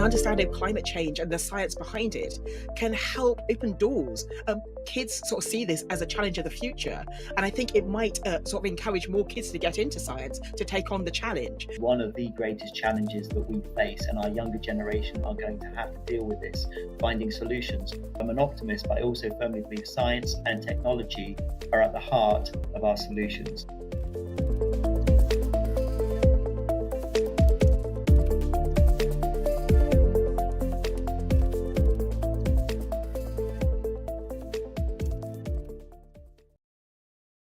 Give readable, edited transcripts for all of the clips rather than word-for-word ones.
and understanding climate change and the science behind it can help open doors. Kids sort of see this as a challenge of the future, and I think it might sort of encourage more kids to get into science, to take on the challenge. One of the greatest challenges that we face, and our younger generation are going to have to deal with this, finding solutions. I'm an optimist, but I also firmly believe science and technology are at the heart of our solutions.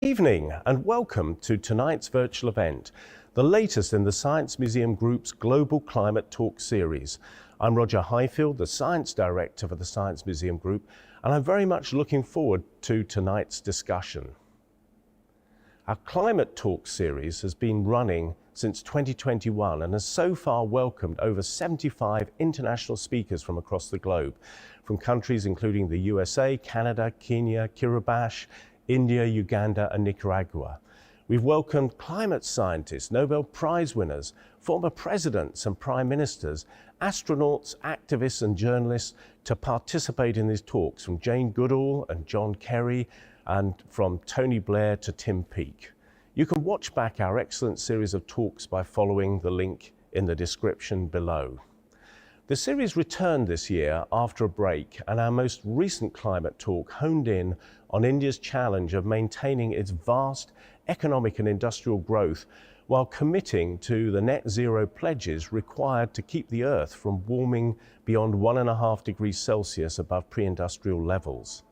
Evening and welcome to tonight's virtual event, the latest in the Science Museum Group's Global Climate Talk series. I'm Roger Highfield, the Science Director for the Science Museum Group, and I'm very much looking forward to tonight's discussion. Our Climate Talk series has been running since 2021 and has so far welcomed over 75 international speakers from across the globe, from countries including the USA, Canada, Kenya, Kiribati, India, Uganda and Nicaragua. We've welcomed climate scientists, Nobel Prize winners, former presidents and prime ministers, astronauts, activists and journalists to participate in these talks, from Jane Goodall and John Kerry, and from Tony Blair to Tim Peake. You can watch back our excellent series of talks by following the link in the description below. The series returned this year after a break, and our most recent climate talk honed in on India's challenge of maintaining its vast economic and industrial growth while committing to the net zero pledges required to keep the Earth from warming beyond 1.5 degrees Celsius above pre-industrial levels.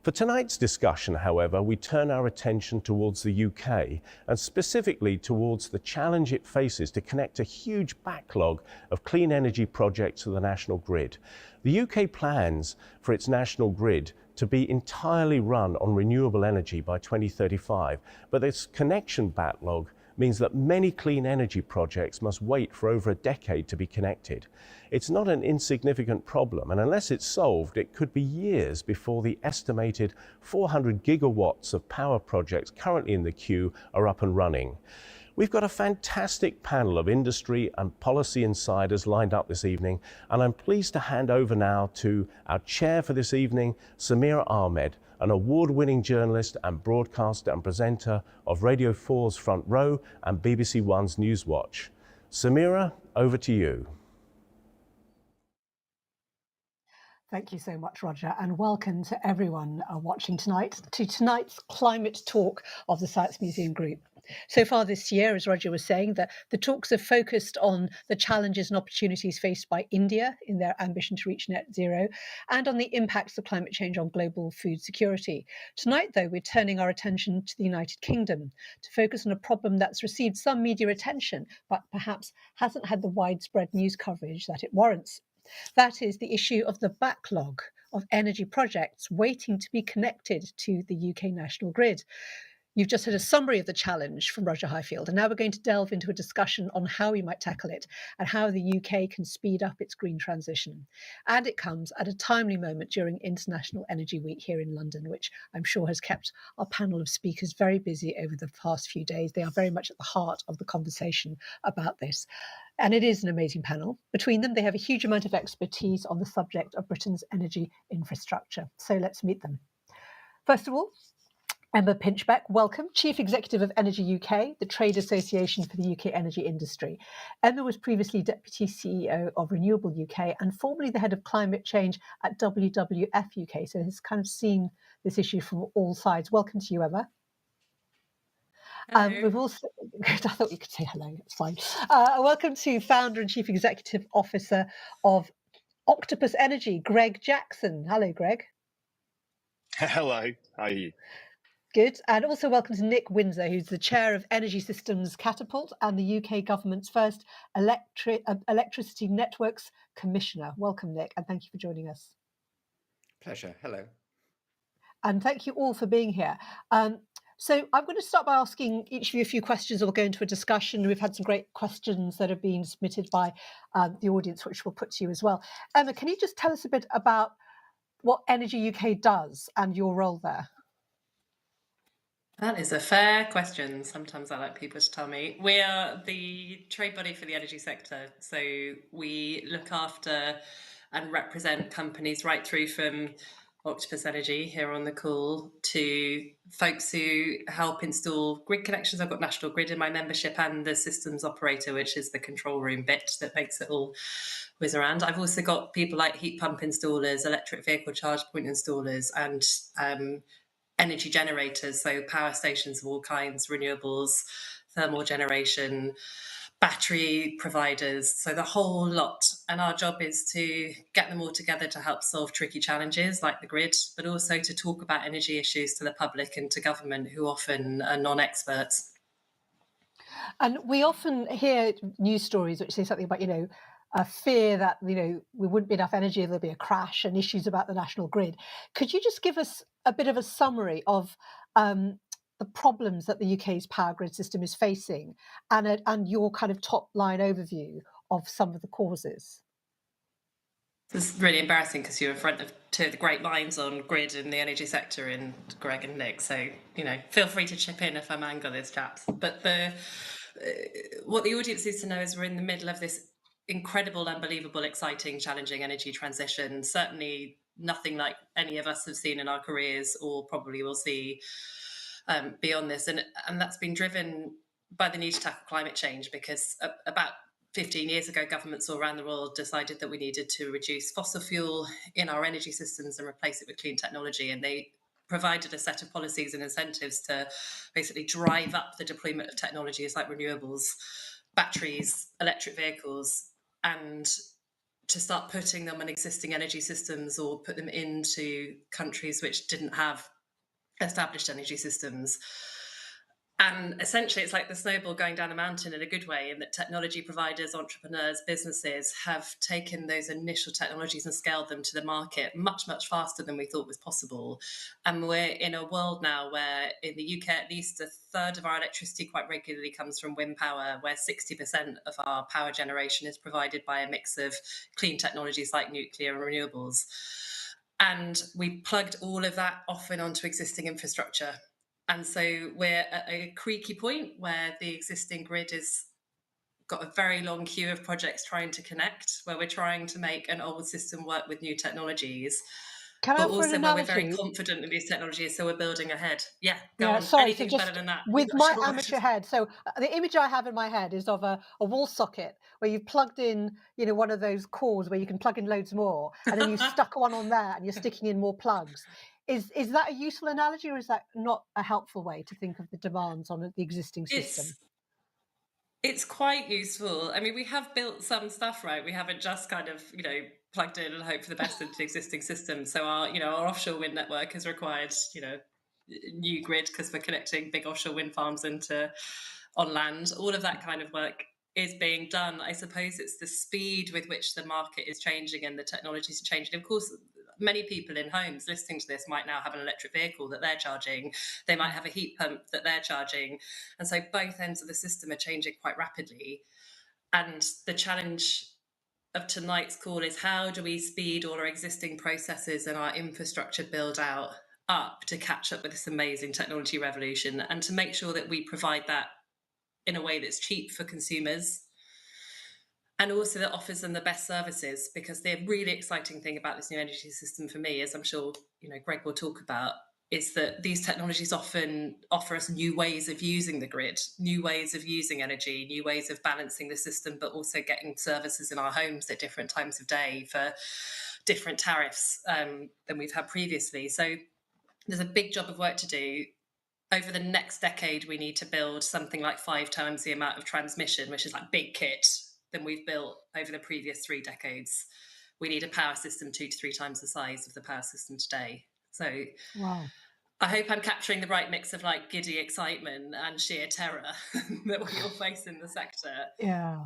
For tonight's discussion, however, we turn our attention towards the UK and specifically towards the challenge it faces to connect a huge backlog of clean energy projects to the national grid. The UK plans for its national grid to be entirely run on renewable energy by 2035, but this connection backlog means that many clean energy projects must wait for over a decade to be connected. It's not an insignificant problem, and unless it's solved, it could be years before the estimated 400 gigawatts of power projects currently in the queue are up and running. We've got a fantastic panel of industry and policy insiders lined up this evening, and I'm pleased to hand over now to our chair for this evening, Samira Ahmed, an award-winning journalist and broadcaster and presenter of Radio 4's Front Row and BBC One's Newswatch. Samira, over to you. Thank you so much, Roger, and welcome to everyone watching tonight to tonight's climate talk of the Science Museum Group. So far this year, as Roger was saying, that the talks have focused on the challenges and opportunities faced by India in their ambition to reach net zero and on the impacts of climate change on global food security. Tonight, though, we're turning our attention to the United Kingdom to focus on a problem that's received some media attention, but perhaps hasn't had the widespread news coverage that it warrants. That is the issue of the backlog of energy projects waiting to be connected to the UK national grid. You've just had a summary of the challenge from Roger Highfield, and now we're going to delve into a discussion on how we might tackle it and how the UK can speed up its green transition. And it comes at a timely moment during International Energy Week here in London, which I'm sure has kept our panel of speakers very busy over the past few days. They are very much at the heart of the conversation about this. And it is an amazing panel. Between them, they have a huge amount of expertise on the subject of Britain's energy infrastructure. So let's meet them. First of all, Emma Pinchbeck, welcome, Chief Executive of Energy UK, the trade association for the UK energy industry. Emma was previously Deputy CEO of Renewable UK and formerly the head of climate change at WWF UK, so has kind of seen this issue from all sides. Welcome to you, Emma. We've also, I thought you could say hello, it's fine. Welcome to Founder and Chief Executive Officer of Octopus Energy, Greg Jackson. Hello, Greg. Hello, how are you? Good. And also welcome to Nick Windsor, who's the Chair of Energy Systems Catapult and the UK Government's first Electricity Networks Commissioner. Welcome, Nick, and thank you for joining us. Pleasure. Hello. And thank you all for being here. So I'm going to start by asking each of you a few questions, and we'll go into a discussion. We've had some great questions that have been submitted by the audience, which we'll put to you as well. Emma, can you just tell us a bit about what Energy UK does and your role there? That is a fair question. Sometimes I like people to tell me. We are the trade body for the energy sector. So we look after and represent companies right through from Octopus Energy here on the call to folks who help install grid connections. I've got National Grid in my membership and the systems operator, which is the control room bit that makes it all whiz around. I've also got people like heat pump installers, electric vehicle charge point installers, and energy generators, so power stations of all kinds, renewables, thermal generation, battery providers, so the whole lot. And our job is to get them all together to help solve tricky challenges like the grid, but also to talk about energy issues to the public and to government, who often are non-experts. And we often hear news stories which say something about, a fear that, we wouldn't be enough energy, there'll be a crash, and issues about the national grid. Could you just give us a bit of a summary of the problems that the UK's power grid system is facing, and your kind of top line overview of some of the causes? It's really embarrassing because you're in front of two of the great minds on grid and the energy sector in Greg and Nick. So, feel free to chip in if I mangle this, chaps. But what the audience needs to know is we're in the middle of this incredible, unbelievable, exciting, challenging energy transition. Certainly nothing like any of us have seen in our careers or probably will see beyond this. And that's been driven by the need to tackle climate change, because about 15 years ago, governments all around the world decided that we needed to reduce fossil fuel in our energy systems and replace it with clean technology. And they provided a set of policies and incentives to basically drive up the deployment of technologies like renewables, batteries, electric vehicles, and to start putting them on existing energy systems or put them into countries which didn't have established energy systems. And essentially, it's like the snowball going down a mountain in a good way, in that technology providers, entrepreneurs, businesses have taken those initial technologies and scaled them to the market much, much faster than we thought was possible. And we're in a world now where in the UK, at least a third of our electricity quite regularly comes from wind power, where 60% of our power generation is provided by a mix of clean technologies like nuclear and renewables. And we plugged all of that often onto existing infrastructure. And so we're at a creaky point where the existing grid has got a very long queue of projects trying to connect, where we're trying to make an old system work with new technologies. Can I But offer an also where we're very analogy? confident in these technologies, so we're building ahead. Yeah, go Yeah, on. sorry. So Anything's better just than that. with I'm my sure. amateur head, so the image I have in my head is of a wall socket where you've plugged in, one of those cords where you can plug in loads more, and then you stuck one on there, and you're sticking in more plugs. Is that a useful analogy, or is that not a helpful way to think of the demands on the existing system? It's quite useful. I mean, we have built some stuff, right? We haven't just kind of, plugged in and hoped for the best into the existing system. So our offshore wind network has required, new grid, because we're connecting big offshore wind farms on land. All of that kind of work is being done. I suppose it's the speed with which the market is changing and the technologies are changing. Of course, many people in homes listening to this might now have an electric vehicle that they're charging. They might have a heat pump that they're charging. And so both ends of the system are changing quite rapidly. And the challenge of tonight's call is, how do we speed all our existing processes and our infrastructure build out up to catch up with this amazing technology revolution, and to make sure that we provide that in a way that's cheap for consumers, and also that offers them the best services. Because the really exciting thing about this new energy system for me, as I'm sure Greg will talk about, is that these technologies often offer us new ways of using the grid, new ways of using energy, new ways of balancing the system, but also getting services in our homes at different times of day for different tariffs than we've had previously. So there's a big job of work to do. Over the next decade, we need to build something like 5 times the amount of transmission, which is like big kit, than we've built over the previous 3 decades. We need a power system 2 to 3 times the size of the power system today. So Wow. I hope I'm capturing the right mix of like giddy excitement and sheer terror that we all face in the sector. Yeah.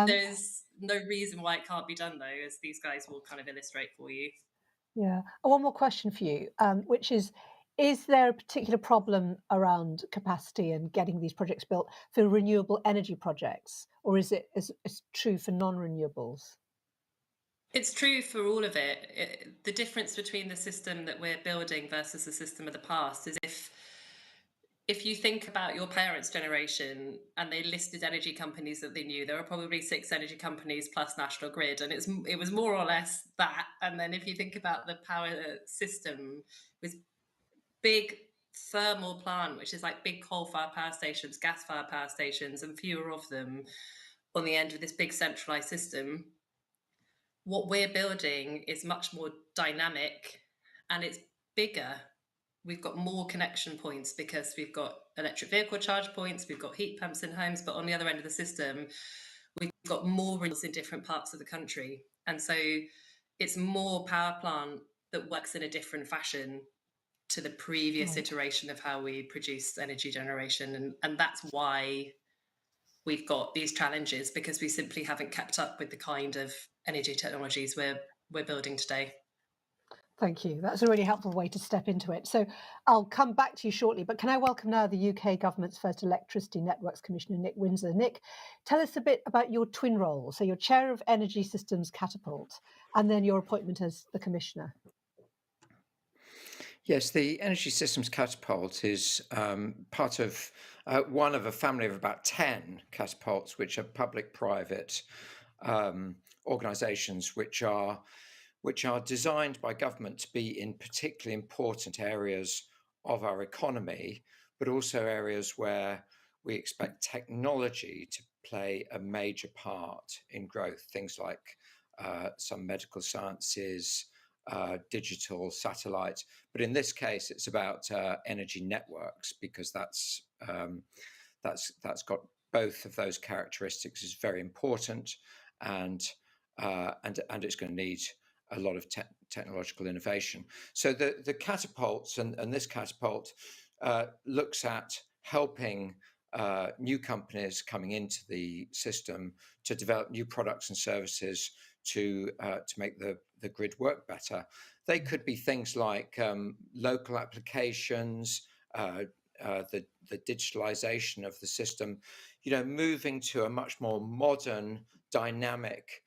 There's no reason why it can't be done, though, as these guys will kind of illustrate for you. Yeah. One more question for you, which is there a particular problem around capacity and getting these projects built for renewable energy projects, or is it is true for non-renewables? It's true for all of it. The difference between the system that we're building versus the system of the past is, if if you think about your parents' generation and they listed energy companies that they knew, there were probably 6 energy companies plus National Grid, and it was more or less that. And then if you think about the power system, with big thermal plant, which is like big coal-fired power stations, gas-fired power stations, and fewer of them on the end of this big centralized system. What we're building is much more dynamic and it's bigger. We've got more connection points because we've got electric vehicle charge points, we've got heat pumps in homes, but on the other end of the system, we've got more renewables in different parts of the country. And so it's more power plant that works in a different fashion to the previous iteration of how we produce energy generation. And that's why we've got these challenges, because we simply haven't kept up with the kind of energy technologies we're building today. Thank you. That's a really helpful way to step into it. So I'll come back to you shortly, but can I welcome now the UK government's first Electricity Networks Commissioner, Nick Windsor. Nick, tell us a bit about your twin role. So you're Chair of Energy Systems Catapult, and then your appointment as the Commissioner. Yes, the Energy Systems Catapult is part of one of a family of about 10 catapults, which are public-private organisations which are designed by government to be in particularly important areas of our economy, but also areas where we expect technology to play a major part in growth. Things like some medical sciences, digital, satellite. But in this case, it's about energy networks, because that's got both of those characteristics. Is very important, and it's going to need a lot of technological innovation. So the catapults and this catapult looks at helping new companies coming into the system to develop new products and services to make the grid work better. They could be things like local applications, the digitalization of the system, moving to a much more modern, dynamic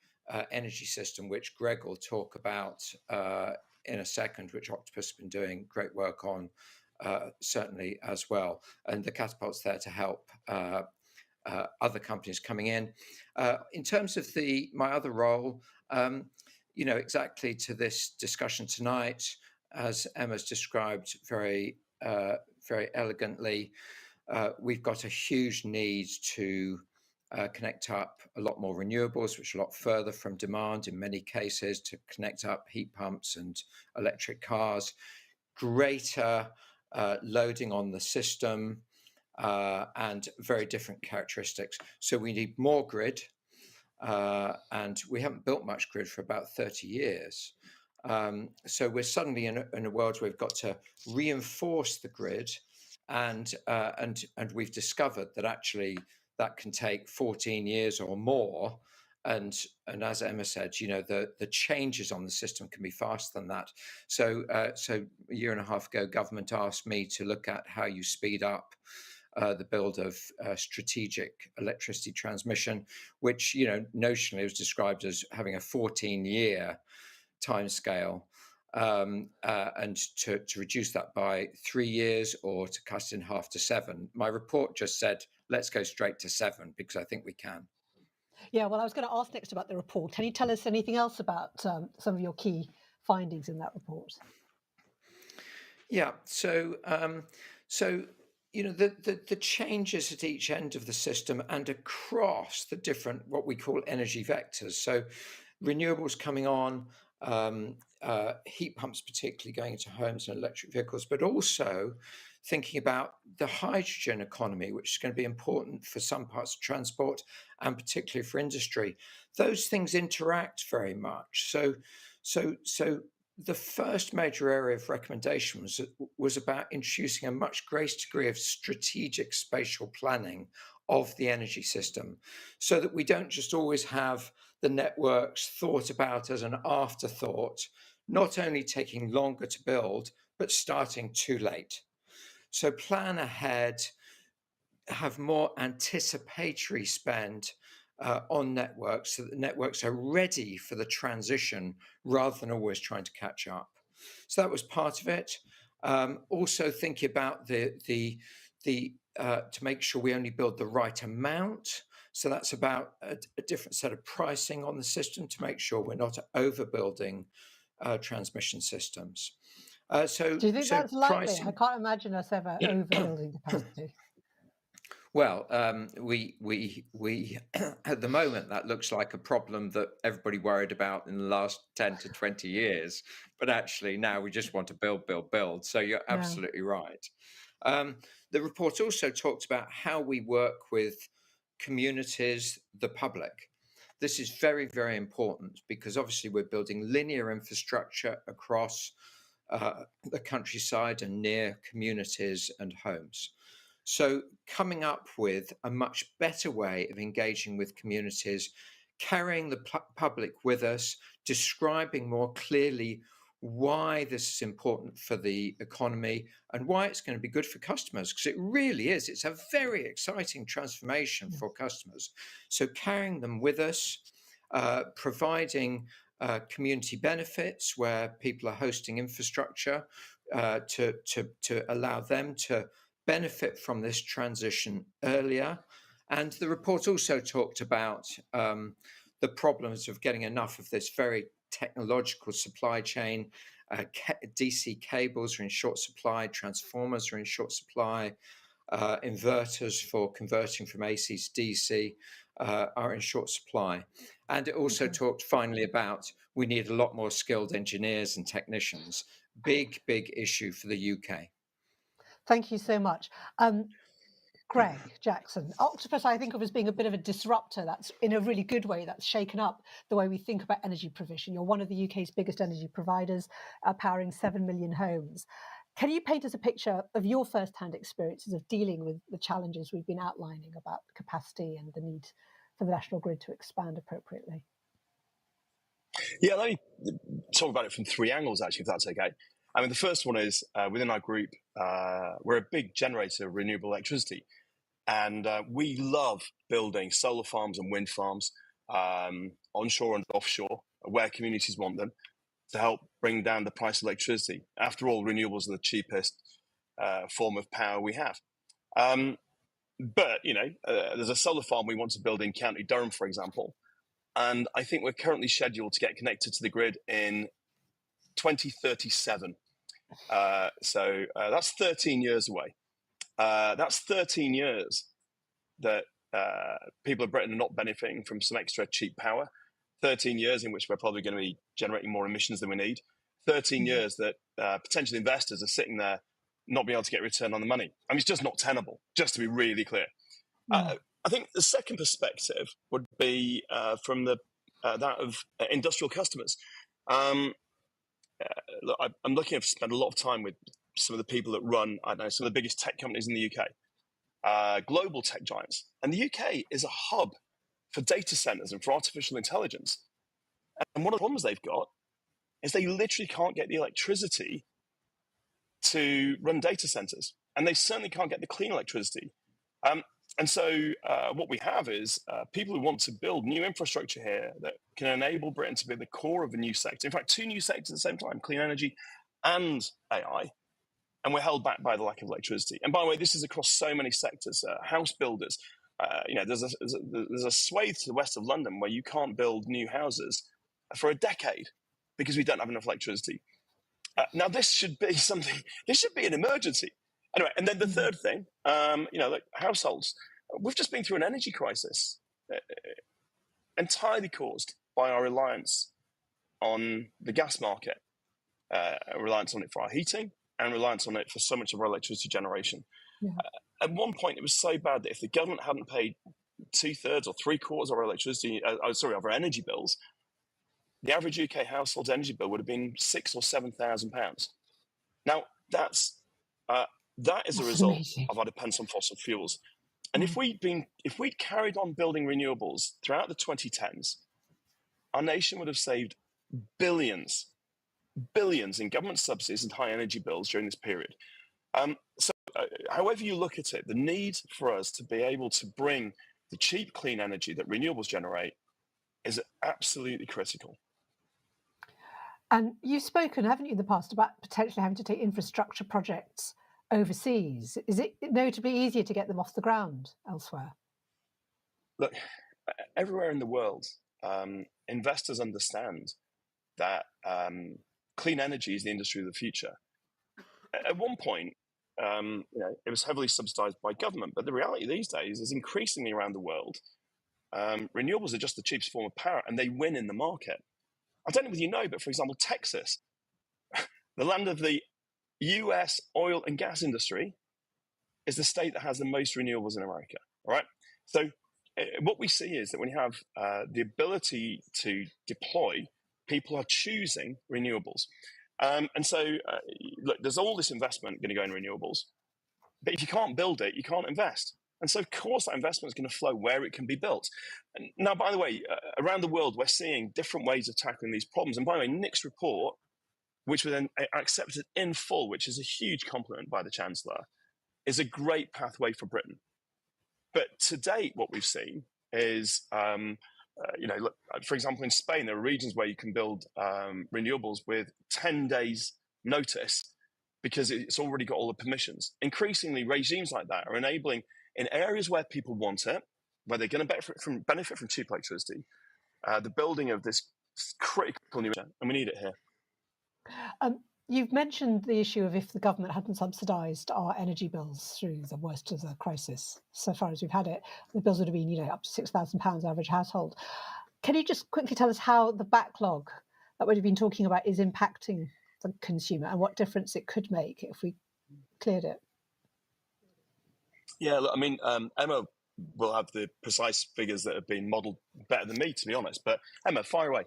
energy system, which Greg will talk about in a second, which Octopus has been doing great work on, certainly as well. And the catapult's there to help other companies coming in. In terms of my other role, exactly to this discussion tonight, as Emma's described very elegantly, we've got a huge need to connect up a lot more renewables, which are a lot further from demand in many cases, to connect up heat pumps and electric cars, greater loading on the system, and very different characteristics. So we need more grid, and we haven't built much grid for about 30 years. So we're suddenly in a world where we've got to reinforce the grid, and we've discovered that actually that can take 14 years or more. And as Emma said, the changes on the system can be faster than that. So a year and a half ago, government asked me to look at how you speed up the build of strategic electricity transmission, which notionally was described as having a 14-year timescale, and to reduce that by 3 years, or to cut it in half to 7. My report just said, let's go straight to 7, because I think we can. Yeah, well, I was going to ask next about the report. Can you tell us anything else about some of your key findings in that report? Yeah, so the changes at each end of the system and across the different, what we call energy vectors. So renewables coming on, heat pumps particularly going into homes and electric vehicles, but also thinking about the hydrogen economy, which is going to be important for some parts of transport and particularly for industry. Those things interact very much. So the first major area of recommendation was about introducing a much greater degree of strategic spatial planning of the energy system, so that we don't just always have the networks thought about as an afterthought, not only taking longer to build, but starting too late. So plan ahead, have more anticipatory spend on networks, so that the networks are ready for the transition rather than always trying to catch up. So that was part of it. Also thinking about the to make sure we only build the right amount. So that's about a different set of pricing on the system to make sure we're not overbuilding transmission systems. So do you think that's likely? pricing, I can't imagine us ever overbuilding capacity. well, we at the moment that looks like a problem that everybody worried about in the last 10 to 20 years, but actually now we just want to build. So you're Yeah. absolutely right. The report also talked about how we work with communities, the public. This is very, very important because obviously we're building linear infrastructure across the countryside and near communities and homes. So coming up with a much better way of engaging with communities, carrying the public with us, describing more clearly why this is important for the economy and why it's going to be good for customers, because it really is. It's a very exciting transformation for customers. So carrying them with us, providing community benefits where people are hosting infrastructure to allow them to benefit from this transition earlier. And the report also talked about the problems of getting enough of this very technological supply chain. DC cables are in short supply, transformers are in short supply, inverters for converting from AC to DC are in short supply. And it also talked finally about we need a lot more skilled engineers and technicians. Big issue for the UK. Thank you so much. Greg Jackson, Octopus I think of as being a bit of a disruptor. That's in a really good way. That's shaken up the way we think about energy provision. You're one of the UK's biggest energy providers, powering 7 million homes. Can you paint us a picture of your first-hand experiences of dealing with the challenges we've been outlining about capacity and the need for the national grid to expand appropriately? Yeah, let me talk about it from three angles, actually, if that's okay. I mean, the first one is within our group, we're a big generator of renewable electricity. And we love building solar farms and wind farms onshore and offshore where communities want them to help bring down the price of electricity. After all, renewables are the cheapest form of power we have. But, you know, there's a solar farm we want to build in County Durham, for example. And I think we're currently scheduled to get connected to the grid in 2037. So that's 13 years away. That's 13 years that people of Britain are not benefiting from some extra cheap power. 13 years in which we're probably going to be generating more emissions than we need. 13 years that potential investors are sitting there not being able to get a return on the money. I mean, it's just not tenable, just to be really clear. I think the second perspective would be from that of industrial customers. Look, I'm lucky I've spent a lot of time with some of the people that run, I don't know, some of the biggest tech companies in the UK, global tech giants. And the UK is a hub for data centers and for artificial intelligence. And one of the problems they've got is they literally can't get the electricity to run data centers. And they certainly can't get the clean electricity. And so what we have is people who want to build new infrastructure here that can enable Britain to be the core of a new sector. In fact, two new sectors at the same time, clean energy and AI. And we're held back by the lack of electricity. And by the way, this is across so many sectors. House builders, you know, there's a swathe to the west of London where you can't build new houses for a decade because we don't have enough electricity. Now, this should be something, this should be an emergency. Anyway, and then the third thing, you know, like households, we've just been through an energy crisis entirely caused by our reliance on the gas market, reliance on it for our heating and reliance on it for so much of our electricity generation. At one point, it was so bad that if the government hadn't paid 2/3 or 3/4 of our electricity, of our energy bills, the average UK household's energy bill would have been £6,000 or £7,000. Now, that is a result of our dependence on fossil fuels. And if we'd carried on building renewables throughout the 2010s, our nation would have saved billions in government subsidies and high energy bills during this period. However you look at it, the need for us to be able to bring the cheap, clean energy that renewables generate is absolutely critical. And you've spoken, haven't you, in the past about potentially having to take infrastructure projects overseas? Is it notably easier to get them off the ground elsewhere? Look, everywhere in the world, investors understand that clean energy is the industry of the future. At one point, it was heavily subsidized by government, but the reality these days is increasingly around the world, renewables are just the cheapest form of power, and they win in the market. I don't know whether you know, but for example, Texas, the land of the US oil and gas industry, is the state that has the most renewables in America. All right. So what we see is that when you have the ability to deploy, people are choosing renewables. And so, look, there's all this investment going to go in renewables, but if you can't build it, you can't invest. And so, of course, that investment is going to flow where it can be built. And now, by the way, around the world, we're seeing different ways of tackling these problems. And by the way, Nick's report, which was then accepted in full, which is a huge compliment by the Chancellor, is a great pathway for Britain. But to date, what we've seen is, look, for example, in Spain, there are regions where you can build renewables with 10 days notice because it's already got all the permissions. Increasingly, regimes like that are enabling, in areas where people want it, where they're going to benefit from cheap electricity, the building of this critical new, and we need it here. You've mentioned the issue of if the government hadn't subsidised our energy bills through the worst of the crisis, so far as we've had it, the bills would have been, up to £6,000 average household. Can you just quickly tell us how the backlog that we've been talking about is impacting the consumer and what difference it could make if we cleared it? Yeah, look, I mean, Emma will have the precise figures that have been modelled better than me, to be honest. But Emma, fire away.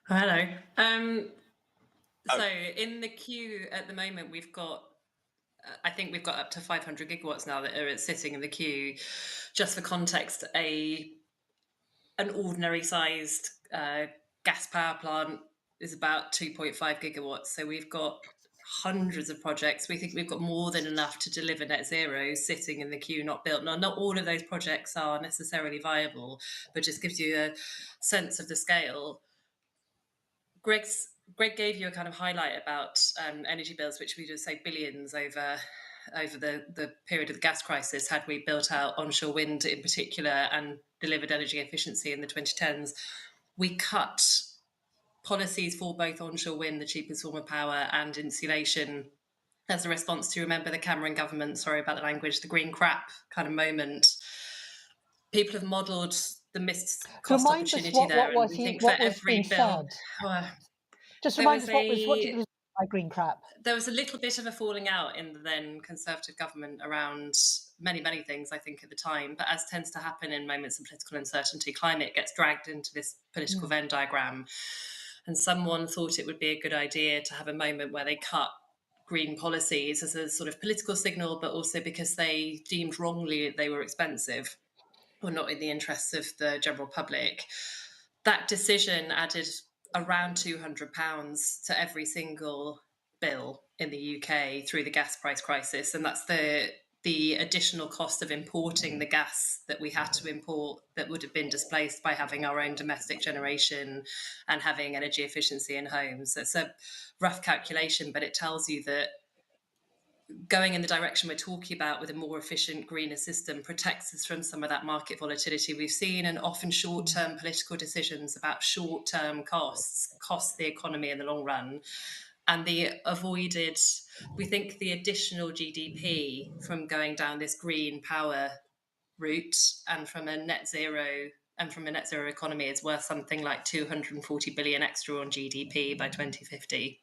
Hello. So in the queue at the moment, we've got, I think we've got up to 500 gigawatts now that are sitting in the queue. Just for context, an ordinary sized gas power plant is about 2.5 gigawatts. So we've got hundreds of projects. We think we've got more than enough to deliver net zero sitting in the queue, not built. Now, not all of those projects are necessarily viable, but just gives you a sense of the scale. Greg gave you a kind of highlight about energy bills, which we just say billions over the period of the gas crisis, had we built out onshore wind in particular and delivered energy efficiency in the 2010s. We cut policies for both onshore wind, the cheapest form of power, and insulation as a response to, remember, the Cameron government, sorry about the language, the green crap kind of moment. People have modelled the missed cost opportunity there. What was being said? Just remind us what did you by green crap? There was a little bit of a falling out in the then Conservative government around many, many things, I think, at the time. But as tends to happen in moments of political uncertainty, climate gets dragged into this political Venn diagram. And someone thought it would be a good idea to have a moment where they cut green policies as a sort of political signal, but also because they deemed wrongly that they were expensive or not in the interests of the general public. That decision added around £200 to every single bill in the UK through the gas price crisis. And that's the additional cost of importing the gas that we had to import that would have been displaced by having our own domestic generation and having energy efficiency in homes. So it's a rough calculation, but it tells you that going in the direction we're talking about with a more efficient, greener system protects us from some of that market volatility we've seen, and often short-term political decisions about short-term costs cost the economy in the long run. And the avoided, we think the additional GDP from going down this green power route and from a net zero economy is worth something like 240 billion extra on GDP by 2050.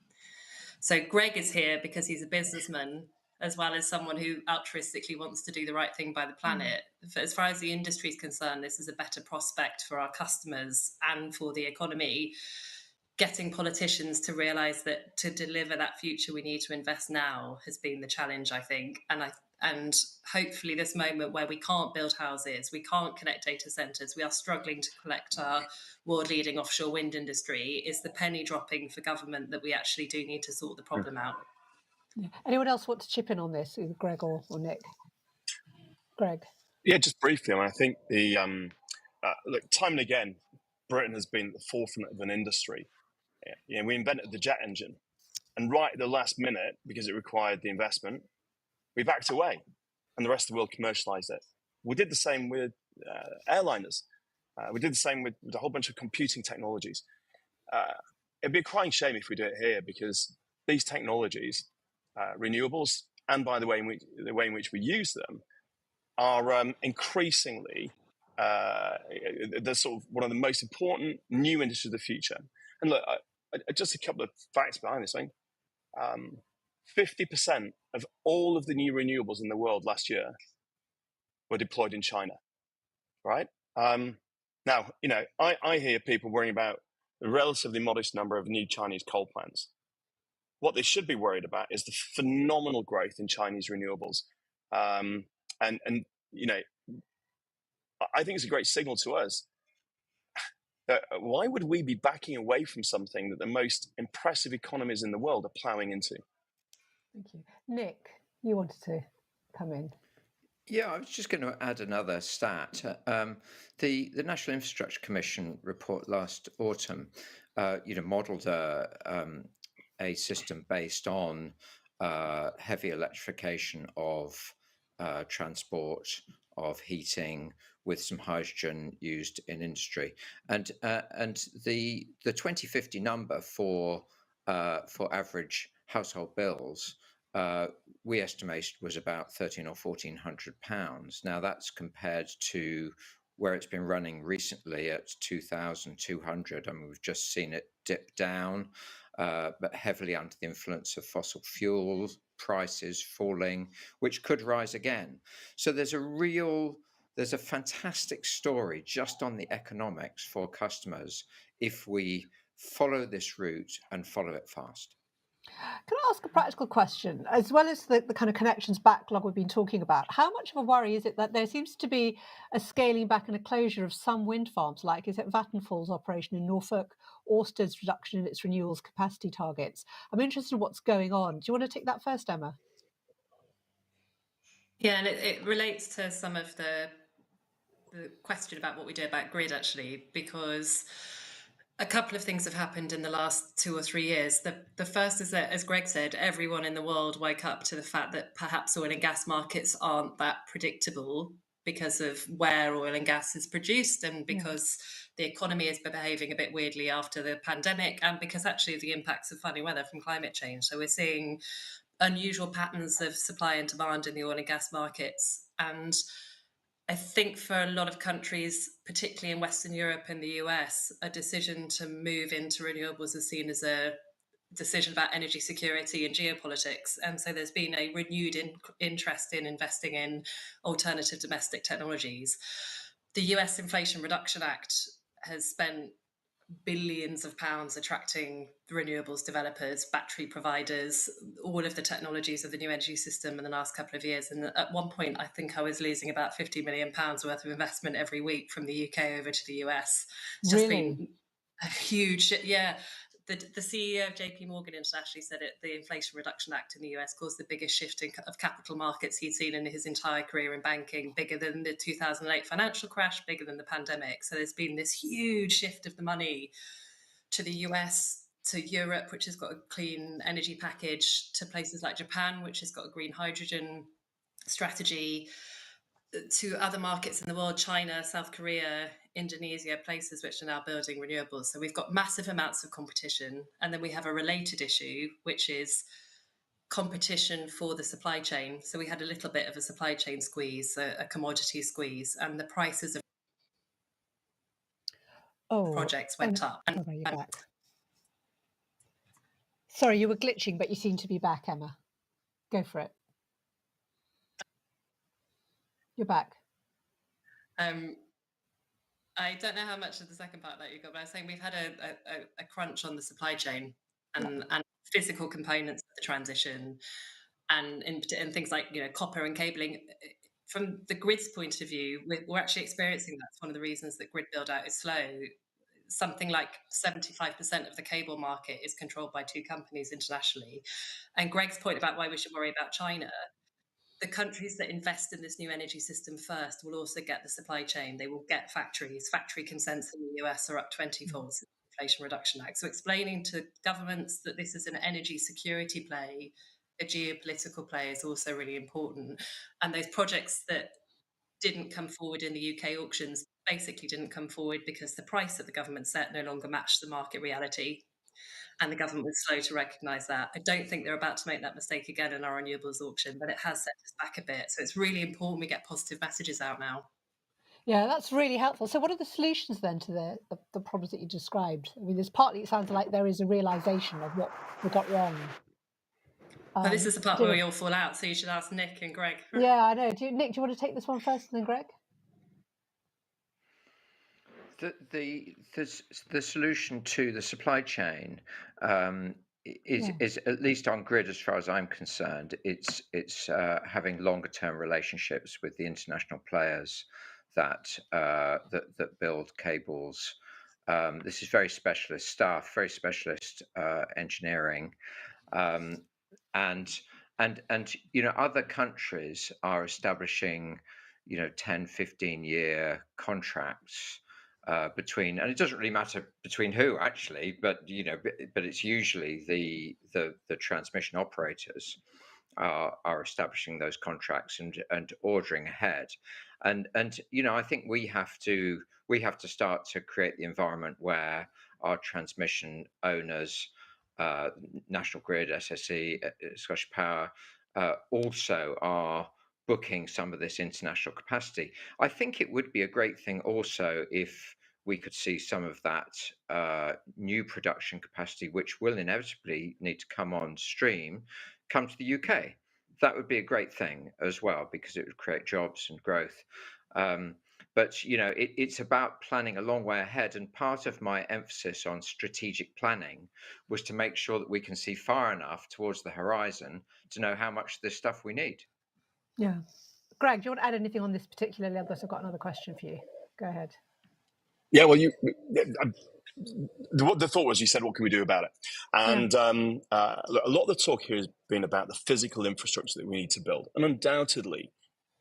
So Greg is here because he's a businessman, as well as someone who altruistically wants to do the right thing by the planet. As far as the industry is concerned, this is a better prospect for our customers and for the economy. Getting politicians to realise that to deliver that future, we need to invest now has been the challenge, I think. And hopefully this moment where we can't build houses, we can't connect data centres, we are struggling to collect our world-leading offshore wind industry, is the penny dropping for government that we actually do need to sort the problem out. Yeah. Anyone else want to chip in on this, either Greg or Nick? Greg? Yeah, just briefly. I think look, time and again, Britain has been at the forefront of an industry. We invented the jet engine. And right at the last minute, because it required the investment, we backed away, and the rest of the world commercialized it. We did the same with airliners. We did the same with a whole bunch of computing technologies. It'd be a crying shame if we do it here, because these technologies, renewables, and by the way in which we use them, are increasingly they're sort of one of the most important new industries of the future. And look, just a couple of facts behind this thing. 50% of all of the new renewables in the world last year were deployed in China, right? Now, I hear people worrying about the relatively modest number of new Chinese coal plants. What they should be worried about is the phenomenal growth in Chinese renewables. And I think it's a great signal to us. Why would we be backing away from something that the most impressive economies in the world are ploughing into? Thank you. Nick, you wanted to come in. Yeah, I was just going to add another stat. The National Infrastructure Commission report last autumn, modelled a system based on heavy electrification of transport, of heating, with some hydrogen used in industry, and the 2050 number for average household bills, we estimated was about £1,300 or £1,400. Now that's compared to where it's been running recently at 2,200. I mean, we've just seen it dip down, but heavily under the influence of fossil fuels, prices falling, which could rise again. So there's a fantastic story just on the economics for customers if we follow this route and follow it fast. Can I ask a practical question? As well as the kind of connections backlog we've been talking about, how much of a worry is it that there seems to be a scaling back and a closure of some wind farms, like is it Vattenfall's operation in Norfolk, Ørsted's reduction in its renewables capacity targets? I'm interested in what's going on. Do you want to take that first, Emma? Yeah, and it relates to some of the question about what we do about grid, actually, because a couple of things have happened in the last 2 or 3 years. The first is that, as Greg said, everyone in the world woke up to the fact that perhaps oil and gas markets aren't that predictable because of where oil and gas is produced, and because the economy is behaving a bit weirdly after the pandemic, and because actually of the impacts of funny weather from climate change. So we're seeing unusual patterns of supply and demand in the oil and gas markets. And I think for a lot of countries, particularly in Western Europe and the US, a decision to move into renewables is seen as a decision about energy security and geopolitics. And so there's been a renewed interest in investing in alternative domestic technologies. The US Inflation Reduction Act has spent billions of pounds attracting renewables developers, battery providers, all of the technologies of the new energy system in the last couple of years. And at one point, I think I was losing about £50 million worth of investment every week from the UK over to the US. It's just been a huge, The CEO of JP Morgan internationally said the Inflation Reduction Act in the US caused the biggest shift of capital markets he'd seen in his entire career in banking, bigger than the 2008 financial crash, bigger than the pandemic. So there's been this huge shift of the money to the US, to Europe, which has got a clean energy package, to places like Japan, which has got a green hydrogen strategy, to other markets in the world, China, South Korea, Indonesia, places which are now building renewables. So we've got massive amounts of competition. And then we have a related issue, which is competition for the supply chain. So we had a little bit of a supply chain squeeze, a commodity squeeze, and the prices of projects went up. You're back. Sorry, you were glitching, but you seem to be back, Emma. Go for it. You're back. I don't know how much of the second part that you got, but I was saying we've had a crunch on the supply chain and physical components of the transition, and things like copper and cabling. From the grid's point of view, we're actually experiencing that's one of the reasons that grid build out is slow. Something like 75% of the cable market is controlled by 2 companies internationally. And Greg's point about why we should worry about China, the countries that invest in this new energy system first will also get the supply chain. They will get factories. Factory consents in the US are up 20-fold since Inflation Reduction Act. So explaining to governments that this is an energy security play, a geopolitical play, is also really important. And those projects that didn't come forward in the UK auctions basically didn't come forward because the price that the government set no longer matched the market reality. And the government was slow to recognise that. I don't think they're about to make that mistake again in our renewables auction, but it has set us back a bit. So it's really important we get positive messages out now. Yeah, that's really helpful. So what are the solutions then to the problems that you described? I mean, there's partly, it sounds like there is a realisation of what we got wrong. But this is the part where we all fall out, so you should ask Nick and Greg. Yeah, I know. Nick, do you want to take this one first and then Greg? The solution to the supply chain is at least on grid, as far as I'm concerned. It's having longer term relationships with the international players that build cables. This is very specialist stuff, very specialist engineering, and other countries are establishing 10-15 year contracts between, and it doesn't really matter between who actually, but it's usually the transmission operators are establishing those contracts and ordering ahead, and I think we have to start to create the environment where our transmission owners, National Grid, SSE, Scottish Power, also are booking some of this international capacity. I think it would be a great thing also if we could see some of that new production capacity, which will inevitably need to come on stream, come to the UK. That would be a great thing as well, because it would create jobs and growth. But it's about planning a long way ahead. And part of my emphasis on strategic planning was to make sure that we can see far enough towards the horizon to know how much of this stuff we need. Yeah. Greg, do you want to add anything on this particularly? Otherwise, I've got another question for you. Go ahead. Yeah, well, the thought was, you said, what can we do about it? And a lot of the talk here has been about the physical infrastructure that we need to build. And undoubtedly,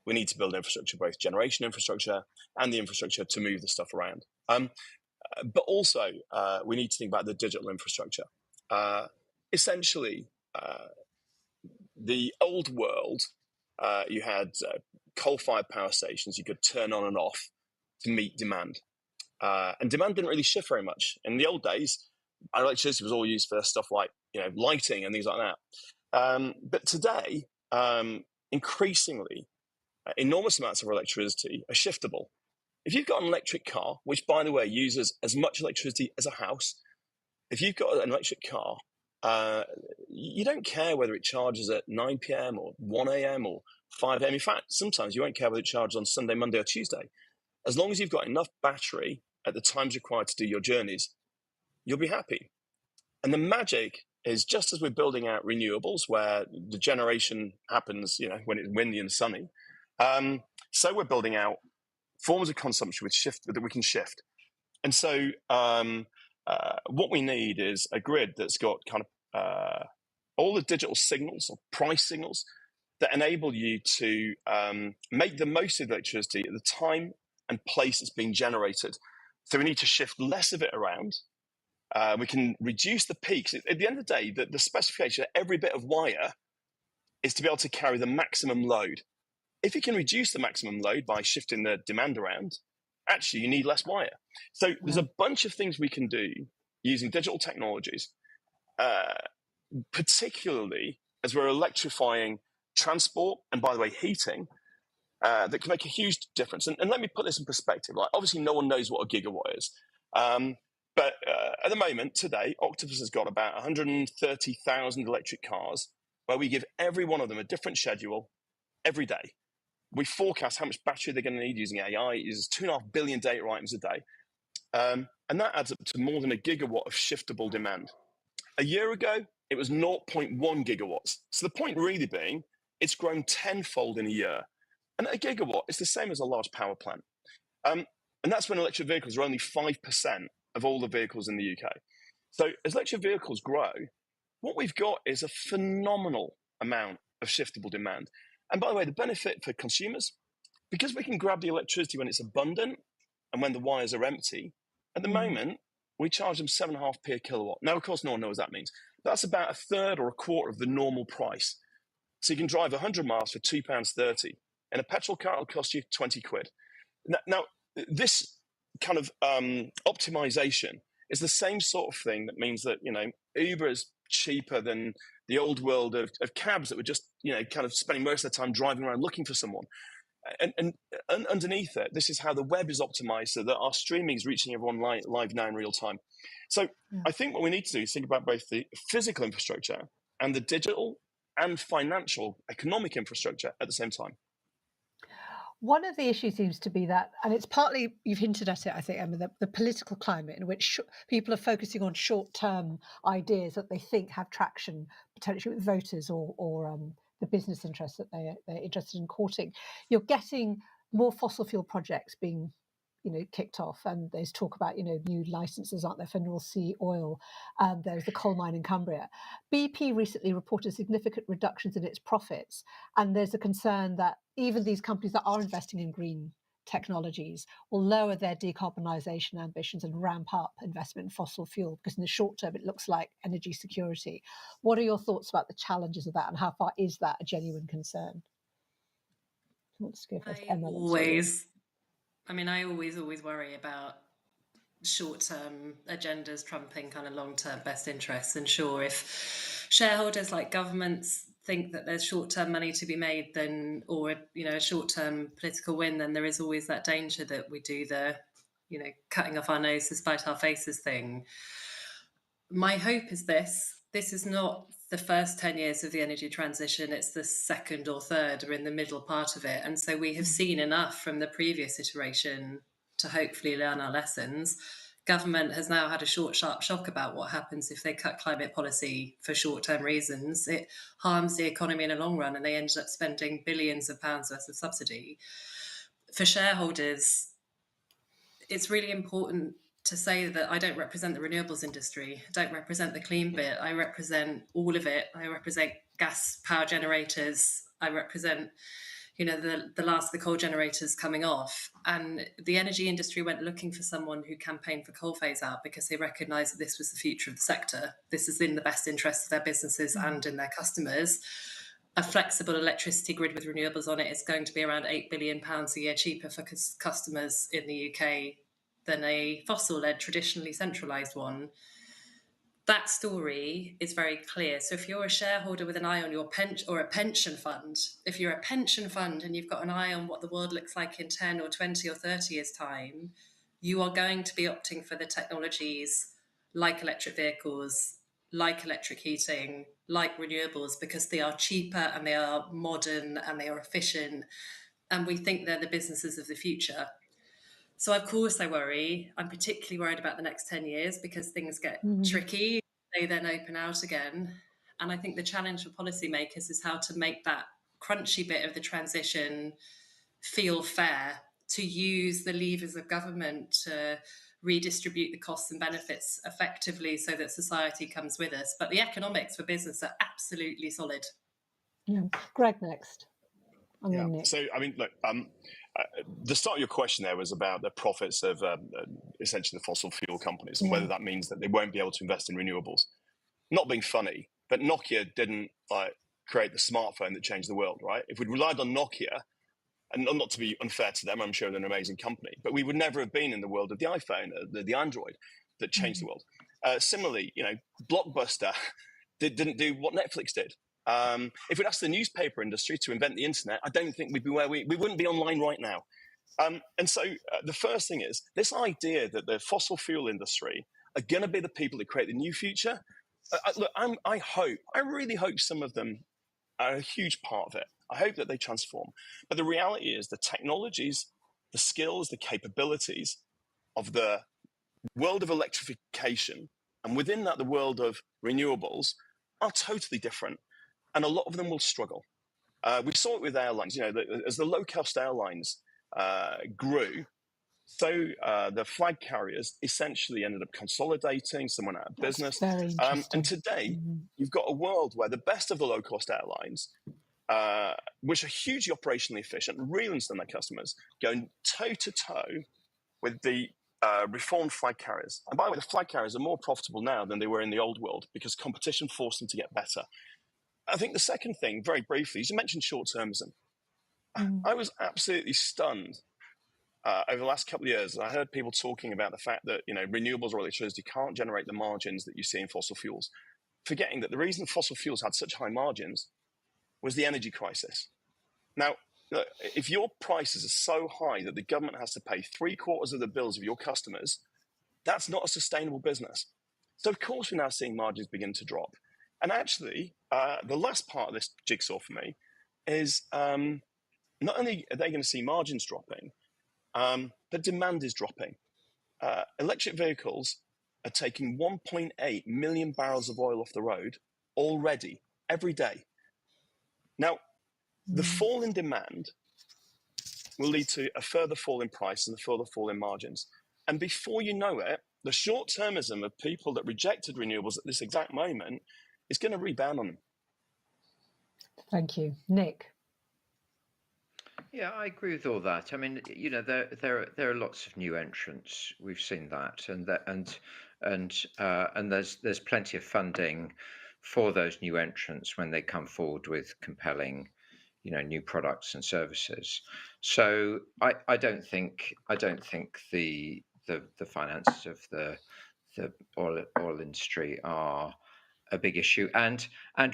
we need to build infrastructure, both generation infrastructure and the infrastructure to move the stuff around. But also, we need to think about the digital infrastructure. Essentially, the old world, you had coal-fired power stations you could turn on and off to meet demand. And demand didn't really shift very much. In the old days, our electricity was all used for stuff like lighting and things like that. But today, increasingly, enormous amounts of electricity are shiftable. If you've got an electric car, which, by the way, uses as much electricity as a house, if you've got an electric car, you don't care whether it charges at 9 p.m. or 1 a.m. or 5 a.m. In fact, sometimes you won't care whether it charges on Sunday, Monday, or Tuesday. As long as you've got enough battery at the times required to do your journeys, you'll be happy. And the magic is, just as we're building out renewables, where the generation happens, when it's windy and sunny, so we're building out forms of consumption that we can shift. And so what we need is a grid that's got kind of all the digital signals or price signals that enable you to make the most of electricity at the time and place it's being generated. So we need to shift less of it around. We can reduce the peaks. At the end of the day, the specification of every bit of wire is to be able to carry the maximum load. If you can reduce the maximum load by shifting the demand around, actually you need less wire. So there's a bunch of things we can do using digital technologies, particularly as we're electrifying transport and, by the way, heating, that can make a huge difference. And let me put this in perspective. Like, obviously, no one knows what a gigawatt is. But at the moment, today, Octopus has got about 130,000 electric cars where we give every one of them a different schedule every day. We forecast how much battery they're going to need using AI. It uses 2.5 billion data items a day. And that adds up to more than a gigawatt of shiftable demand. A year ago, it was 0.1 gigawatts. So the point really being, it's grown tenfold in a year. And a gigawatt is the same as a large power plant. And that's when electric vehicles are only 5% of all the vehicles in the UK. So as electric vehicles grow, what we've got is a phenomenal amount of shiftable demand. And by the way, the benefit for consumers, because we can grab the electricity when it's abundant and when the wires are empty, at the moment, we charge them 7.5p a kilowatt. Now, of course, no one knows what that means. That's about a third or a quarter of the normal price. So you can drive 100 miles for £2.30. And a petrol car will cost you 20 quid. Now, this kind of optimization is the same sort of thing that means that, Uber is cheaper than the old world of cabs that were just, kind of spending most of their time driving around looking for someone. And underneath it, this is how the web is optimized so that our streaming is reaching everyone live now in real time. So I think what we need to do is think about both the physical infrastructure and the digital and financial economic infrastructure at the same time. One of the issues seems to be that, and it's partly, you've hinted at it, I think, Emma, the political climate in which people are focusing on short-term ideas that they think have traction potentially with voters or the business interests that they're interested in courting. You're getting more fossil fuel projects being, kicked off, and there's talk about, new licenses, aren't there, for North Sea oil. There's the coal mine in Cumbria. BP recently reported significant reductions in its profits, and there's a concern that even these companies that are investing in green technologies will lower their decarbonisation ambitions and ramp up investment in fossil fuel, because in the short term, it looks like energy security. What are your thoughts about the challenges of that, and how far is that a genuine concern? I always worry about short-term agendas trumping kind of long-term best interests. And sure, if shareholders like governments think that there's short-term money to be made, then, or a short-term political win, then there is always that danger that we do the, cutting off our nose to spite our faces thing. My hope is this is not the first 10 years of the energy transition, it's the second or third, or in the middle part of it. And so we have seen enough from the previous iteration to hopefully learn our lessons. Government has now had a short, sharp shock about what happens if they cut climate policy for short-term reasons. It harms the economy in the long run, and they end up spending billions of pounds worth of subsidy. For shareholders, it's really important to say that I don't represent the renewables industry, I don't represent the clean bit, I represent all of it. I represent gas power generators, I represent, the last of the coal generators coming off. And the energy industry went looking for someone who campaigned for coal phase out because they recognised that this was the future of the sector. This is in the best interest of their businesses and in their customers. A flexible electricity grid with renewables on it is going to be around £8 billion a year cheaper for customers in the UK than a fossil-led, traditionally centralised one. That story is very clear. So if you're a shareholder with an eye on your pension, or a pension fund, if you're a pension fund and you've got an eye on what the world looks like in 10 or 20 or 30 years' time, you are going to be opting for the technologies like electric vehicles, like electric heating, like renewables, because they are cheaper and they are modern and they are efficient. And we think they're the businesses of the future. So of course I worry. I'm particularly worried about the next 10 years because things get tricky. They then open out again. And I think the challenge for policymakers is how to make that crunchy bit of the transition feel fair, to use the levers of government to redistribute the costs and benefits effectively so that society comes with us. But the economics for business are absolutely solid. Yeah. Greg next. So, look, the start of your question there was about the profits of essentially the fossil fuel companies and whether that means that they won't be able to invest in renewables. Not being funny, but Nokia didn't create the smartphone that changed the world, right? If we'd relied on Nokia, and not to be unfair to them, I'm sure they're an amazing company, but we would never have been in the world of the iPhone, the Android that changed the world. Similarly, Blockbuster didn't do what Netflix did. If we'd asked the newspaper industry to invent the internet, I don't think we'd be where we wouldn't be online right now. And so the first thing is this idea that the fossil fuel industry are going to be the people that create the new future. Look, I really hope some of them are a huge part of it. I hope that they transform. But the reality is the technologies, the skills, the capabilities of the world of electrification, and within that, the world of renewables, are totally different. And a lot of them will struggle. We saw it with airlines. As the low-cost airlines grew, so the flag carriers essentially ended up consolidating, someone out of business. And today, you've got a world where the best of the low-cost airlines, which are hugely operationally efficient, really understand their customers, going toe-to-toe with the reformed flag carriers. And by the way, the flag carriers are more profitable now than they were in the old world because competition forced them to get better. I think the second thing, very briefly, is you mentioned short-termism. I was absolutely stunned over the last couple of years. I heard people talking about the fact that renewables or electricity can't generate the margins that you see in fossil fuels, forgetting that the reason fossil fuels had such high margins was the energy crisis. Now, look, if your prices are so high that the government has to pay 3/4 of the bills of your customers, that's not a sustainable business. So, of course, we're now seeing margins begin to drop. And actually, the last part of this jigsaw for me is not only are they going to see margins dropping, but demand is dropping. Electric vehicles are taking 1.8 million barrels of oil off the road already, every day. Now, the fall in demand will lead to a further fall in price and a further fall in margins. And before you know it, the short-termism of people that rejected renewables at this exact moment is going to rebound on them. Thank you. Nick? Yeah, I agree with all that. I mean, there are lots of new entrants. We've seen that, and there's plenty of funding for those new entrants when they come forward with compelling, new products and services. So I don't think the finances of the oil industry are a big issue, and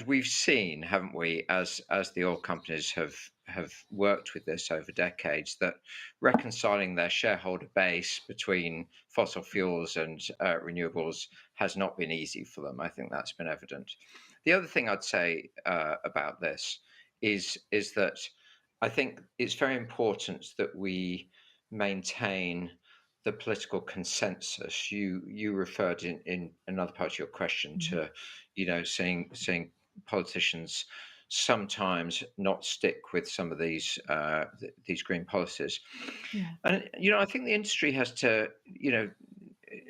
we've seen, haven't we, as the oil companies have worked with this over decades, that reconciling their shareholder base between fossil fuels and renewables has not been easy for them. I think that's been evident. The other thing I'd say about this is that I think it's very important that we maintain the political consensus. You referred in another part of your question to, seeing politicians sometimes not stick with some of these green policies. Yeah. And I think the industry has to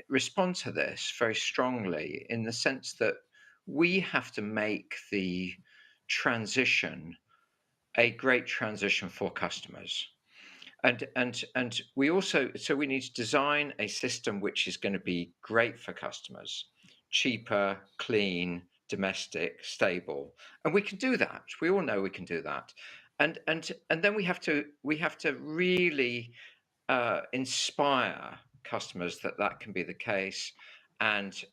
respond to this very strongly, in the sense that we have to make the transition a great transition for customers. And we also, so we need to design a system which is going to be great for customers: cheaper, clean, domestic, stable. And we can do that. We all know we can do that. And then we have to really inspire customers that can be the case, and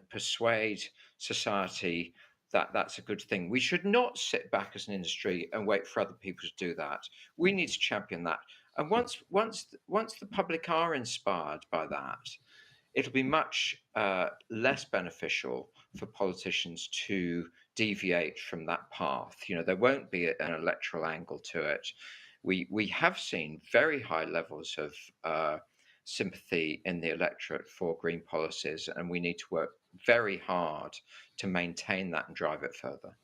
persuade society that that's a good thing. We should not sit back as an industry and wait for other people to do that. We need to champion that. And once the public are inspired by that, it'll be much less beneficial for politicians to deviate from that path. There won't be an electoral angle to it. We have seen very high levels of sympathy in the electorate for green policies, and we need to work very hard to maintain that and drive it further.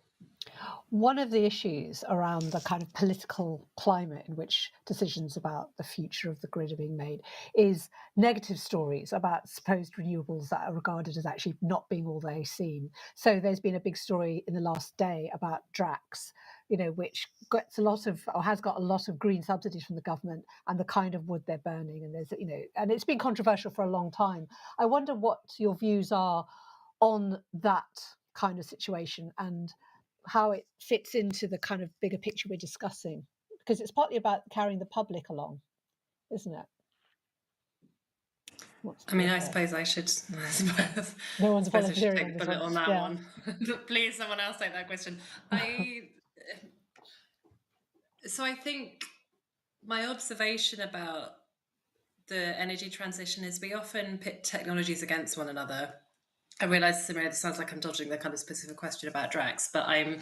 One of the issues around the kind of political climate in which decisions about the future of the grid are being made is negative stories about supposed renewables that are regarded as actually not being all they seem. So there's been a big story in the last day about Drax, which gets a lot of, or has got a lot of green subsidies from the government, and the kind of wood they're burning. And there's, and it's been controversial for a long time. I wonder what your views are on that kind of situation and how it fits into the kind of bigger picture we're discussing, because it's partly about carrying the public along, isn't it? I suppose I should. No one's I should take volunteering the bullet on that one. Please, someone else take that question. So I think my observation about the energy transition is we often pit technologies against one another. I realise, Samira, this sounds like I'm dodging the kind of specific question about Drax, but I'm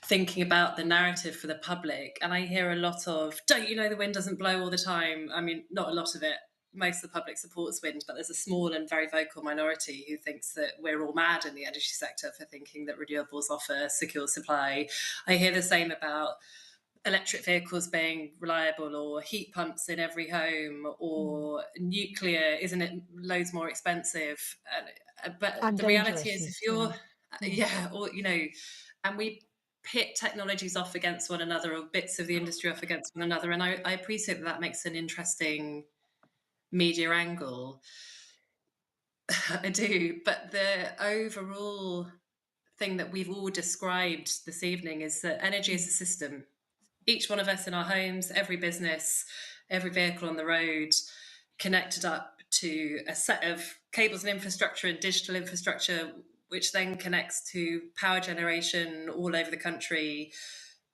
thinking about the narrative for the public, and I hear a lot of, don't you know the wind doesn't blow all the time? I mean, not a lot of it. Most of the public supports wind, but there's a small and very vocal minority who thinks that we're all mad in the energy sector for thinking that renewables offer secure supply. I hear the same about electric vehicles being reliable, or heat pumps in every home, or nuclear, isn't it loads more expensive? But and the reality is, if you're, or and we pit technologies off against one another, or bits of the industry off against one another, and I appreciate that makes an interesting media angle. I do, but the overall thing that we've all described this evening is that energy is a system. Each one of us in our homes, every business, every vehicle on the road, connected up to a set of cables and infrastructure and digital infrastructure, which then connects to power generation all over the country,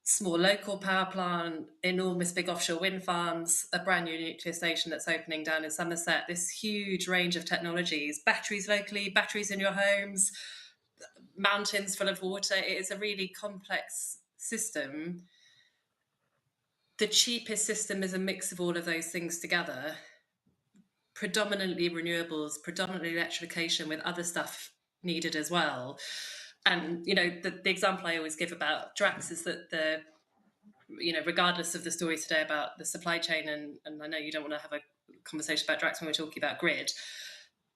small local power plant, enormous big offshore wind farms, a brand new nuclear station that's opening down in Somerset, this huge range of technologies, batteries locally, batteries in your homes, mountains full of water. It is a really complex system. The cheapest system is a mix of all of those things together, predominantly renewables, predominantly electrification with other stuff needed as well. And, you know, the example I always give about Drax is that regardless of the story today about the supply chain, and I know you don't want to have a conversation about Drax when we're talking about grid,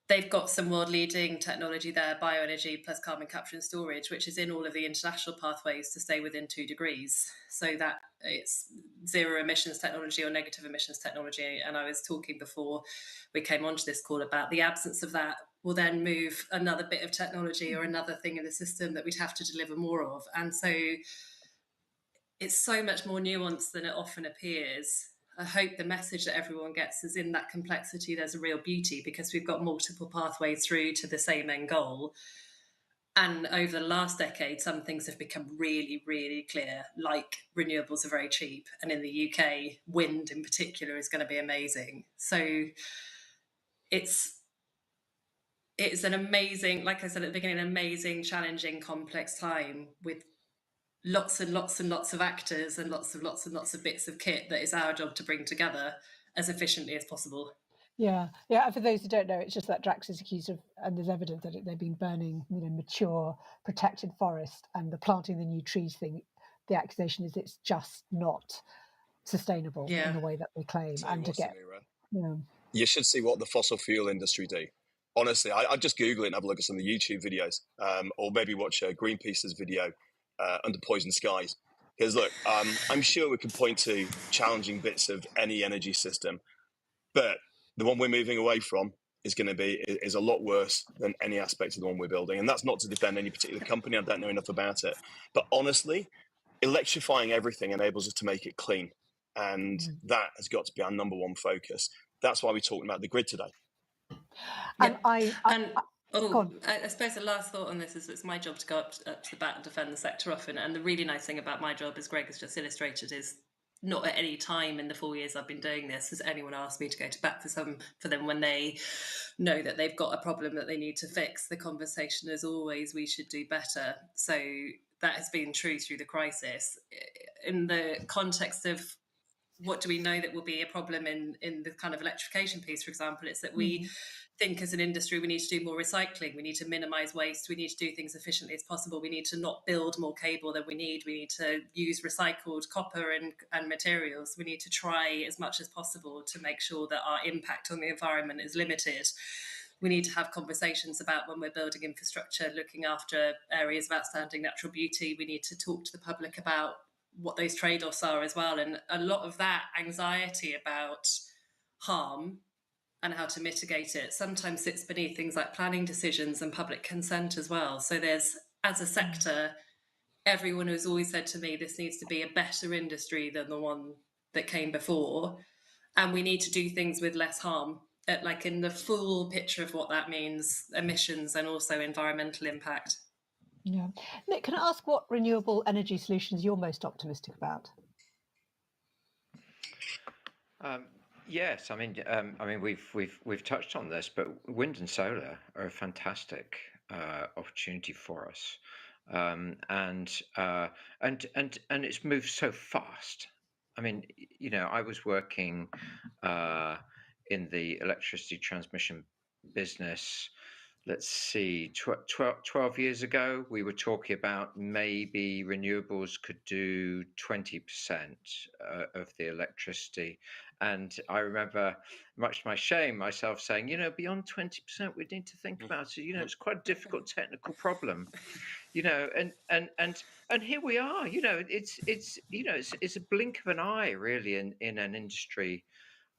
they've got some world-leading technology there, bioenergy plus carbon capture and storage, which is in all of the international pathways to stay within 2 degrees. So that it's zero emissions technology or negative emissions technology. And I was talking before we came onto this call about the absence of that will then move another bit of technology or another thing in the system that we'd have to deliver more of. And so it's so much more nuanced than it often appears. I hope the message that everyone gets is in that complexity, there's a real beauty because we've got multiple pathways through to the same end goal. And over the last decade, some things have become really, really clear, like renewables are very cheap. And in the UK, wind in particular is going to be amazing. So it's an amazing, like I said at the beginning, an amazing, challenging, complex time with lots and lots and lots of actors and lots of bits of kit that is our job to bring together as efficiently as possible. Yeah. And for those who don't know, it's just that Drax is accused of, and there's evidence that they've been burning, mature protected forest, and the planting the new trees thing. The accusation is it's just not sustainable in the way that they claim. And to get, Samira, you should see what the fossil fuel industry do. Honestly, I'd just Google it and have a look at some of the YouTube videos, or maybe watch Greenpeace's video, Under Poison Skies. Because look, I'm sure we could point to challenging bits of any energy system, but the one we're moving away from is a lot worse than any aspect of the one we're building. And that's not to defend any particular company. I don't know enough about it. But honestly, electrifying everything enables us to make it clean. And that has got to be our number one focus. That's why we're talking about the grid today. And I suppose the last thought on this is it's my job to go up to the bat and defend the sector often. And the really nice thing about my job, as Greg has just illustrated, is not at any time in the 4 years I've been doing this has anyone asked me to go to bat for them when they know that they've got a problem that they need to fix. The conversation is always, we should do better. So that has been true through the crisis. In the context of what do we know that will be a problem in the kind of electrification piece, for example, it's that we think as an industry we need to do more recycling, we need to minimise waste, we need to do things efficiently as possible, we need to not build more cable than we need to use recycled copper and materials, we need to try as much as possible to make sure that our impact on the environment is limited. We need to have conversations about when we're building infrastructure, looking after areas of outstanding natural beauty. We need to talk to the public about what those trade-offs are as well. And a lot of that anxiety about harm and how to mitigate it sometimes sits beneath things like planning decisions and public consent as well. So there's, as a sector, everyone has always said to me, this needs to be a better industry than the one that came before. And we need to do things with less harm, like in the full picture of what that means, emissions and also environmental impact. Yeah. Nick, can I ask what renewable energy solutions you're most optimistic about? Yes, I mean we've touched on this, but wind and solar are a fantastic opportunity for us, and it's moved so fast. I mean, I was working in the electricity transmission business. Let's see, 12 years ago, we were talking about maybe renewables could do 20% of the electricity. And I remember, much to my shame, myself saying, beyond 20%, we need to think about it. It's quite a difficult technical problem, and here we are. It's a blink of an eye, really, in an industry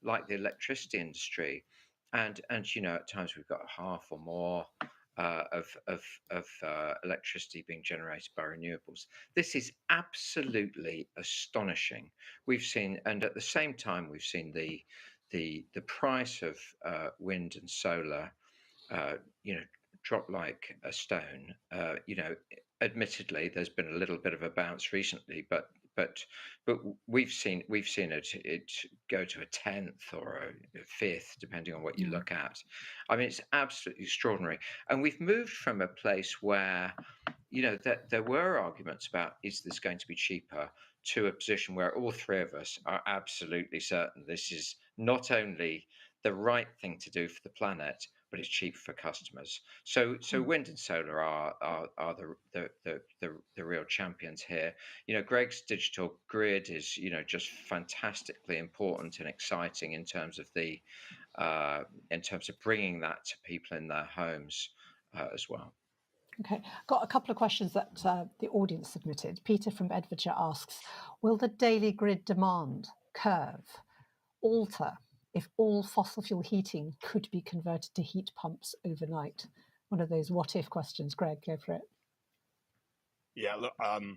like the electricity industry, and at times we've got half or more of electricity being generated by renewables. This is absolutely astonishing. We've seen, and at the same time, we've seen the price of wind and solar, drop like a stone. Admittedly, there's been a little bit of a bounce recently, but we've seen it go to a tenth or a fifth, depending on what you look at. I mean, it's absolutely extraordinary. And we've moved from a place where, that there were arguments about, is this going to be cheaper, to a position where all three of us are absolutely certain this is not only the right thing to do for the planet, but it's cheap for customers. So wind and solar are the real champions here. Greg's digital grid is just fantastically important and exciting in terms of bringing that to people in their homes as well. Okay, got a couple of questions that the audience submitted. Peter from Bedfordshire asks, will the daily grid demand curve alter if all fossil fuel heating could be converted to heat pumps overnight? One of those what if questions. Greg, go for it. Yeah, look, one